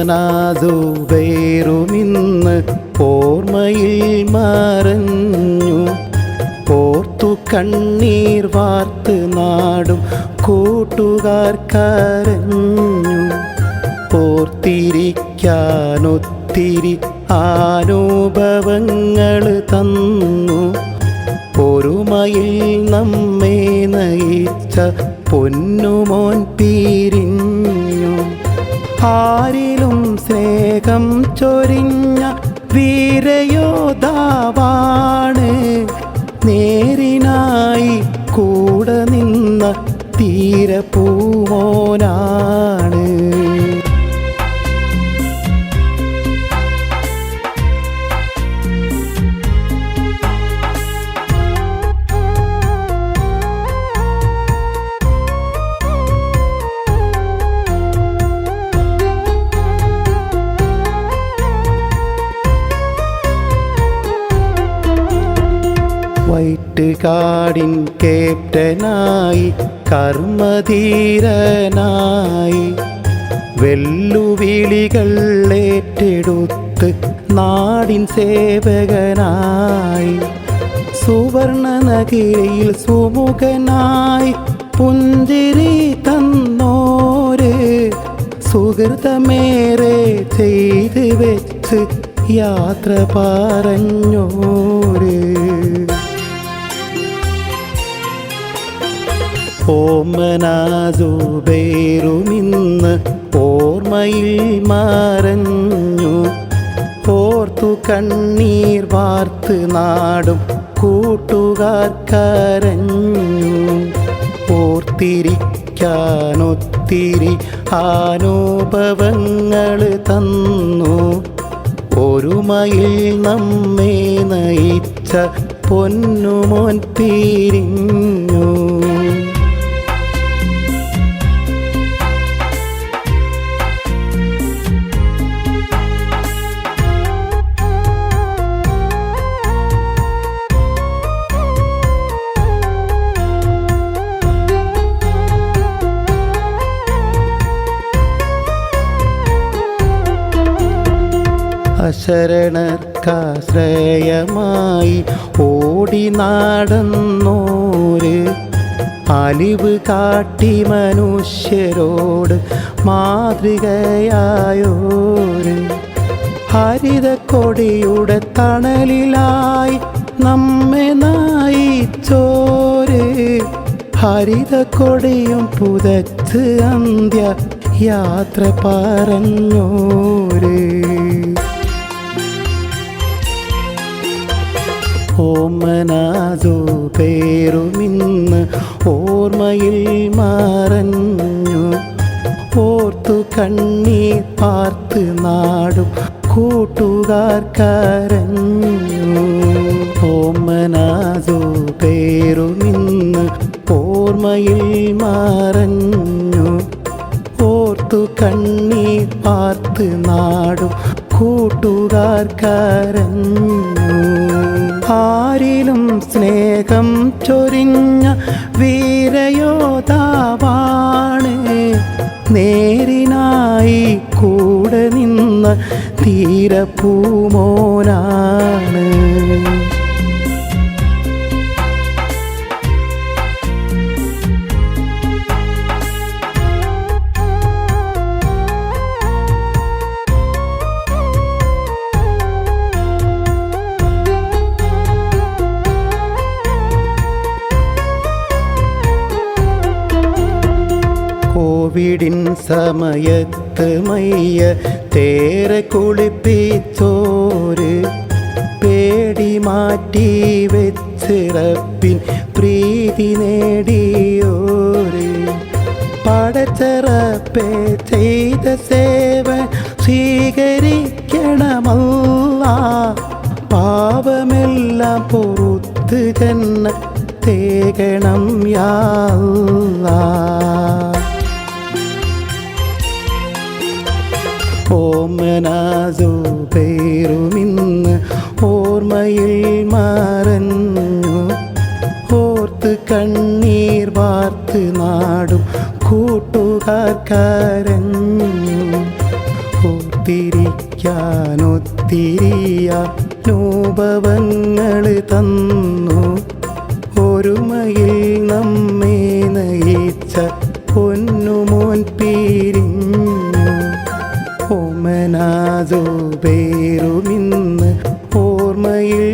ഓമനാസുബൈറുമിന്ന് ഓർമ്മയിൽ മറഞ്ഞു. ഓർത്തു കണ്ണീർ വാർത്ത് നാടും കൂട്ടുകാർ കരഞ്ഞു. ഓർത്തിരിക്കാനൊത്തിരി അനുഭവങ്ങൾ തന്നു. ഒരുമയിൽ നമ്മെ നയിച്ച പൊന്നുമോൻ പിരിഞ്ഞു. ആരിലും സ്നേഹം ചൊരിഞ്ഞ വീരയോദ്ധാവാണ്. നേരിനായി കൂടെ നിന്ന തീരപ്പൂമോനാണ്. വൈറ്റ് കാടിൻ ക്യാപ്റ്റനായി കർമ്മധീരനായി വെല്ലുവിളികൾ ഏറ്റെടുത്ത് നാടിൻ സേവകനായി സുവർണ നഗരിയിൽ സുമുഖനായി പുഞ്ചിരി തന്നോര് സുഹൃതമേറെ ചെയ്ത് വെച്ച് യാത്ര പറഞ്ഞോര്. ഓമനാസുബൈറുമിന്ന് ഓർമ്മയിൽ മറഞ്ഞു. ഓർത്തു കണ്ണീർ വാർത്ത് നാടും കൂട്ടുകാർ കരഞ്ഞു. ഓർത്തിരിക്കാനൊത്തിരി അനുഭവങ്ങൾ തന്നു. ഒരുമയിൽ നമ്മെ നയിച്ച പൊന്നുമോൻ പിരിഞ്ഞു. അശരണർക്കാശ്രയമായി ഓടി നടന്നോര് അലിവ് കാട്ടി മനുഷ്യരോട് മാതൃകയായോര് ഹരിതക്കൊടിയുടെ തണലിലായി നമ്മെ നയിച്ചോര് ഹരിതക്കൊടിയും പുതച്ച് അന്ത്യ യാത്ര പറഞ്ഞോര്. ഓമനാസുബൈറുമിന്ന് ഓർമ്മയിൽ മറഞ്ഞു. ഓർത്തു കണ്ണീർ പാർത്ത് നാടും കൂട്ടുകാർ കരഞ്ഞു. ഓമനാസുബൈറുമിന്ന് ഓർമ്മയിൽ മറഞ്ഞു. ഓർത്തു കണ്ണീർ പാർത്ത് നാടും കൂട്ടുകാർ കരഞ്ഞു. ആരിലും സ്നേഹം ചൊരിഞ്ഞ വീരയോദ്ധാവാണ്. നേരിനായി കൂടെ നിന്ന തീരപ്പൂമോനാണ്. കോവിഡിൻ സമയത്ത് മയ്യ തേരെ കുളിപ്പിച്ചോര് പേടി മാറ്റി വെച്ച് റബ്ബിൻ പ്രീതി നേടിയോര് പടച്ചറപ്പേ ചെയ്ത സേവ സ്വീകരിക്കണമല്ലാ. പാപമെല്ലാം പൊറുത്ത് ജന്നത്തേകണം യാ അല്ലാഹ്. ഓമനാസുബൈറുമിന്ന് ഓർമ്മയിൽ മറഞ്ഞു. ഓർത്ത് കണ്ണീർ വാർത്ത് നാടും കൂട്ടുകാർ കരഞ്ഞു. ഓർത്തിരിക്കാനൊത്തിരിയ അനുഭവങ്ങൾ തന്നു ഒരുമയിൽ നമ്മെ നയിച്ച പൊന്നുമോൻ പിരിഞ്ഞു ഓമനാജോ പേരുമിന്ന് ഓർമ്മയിൽ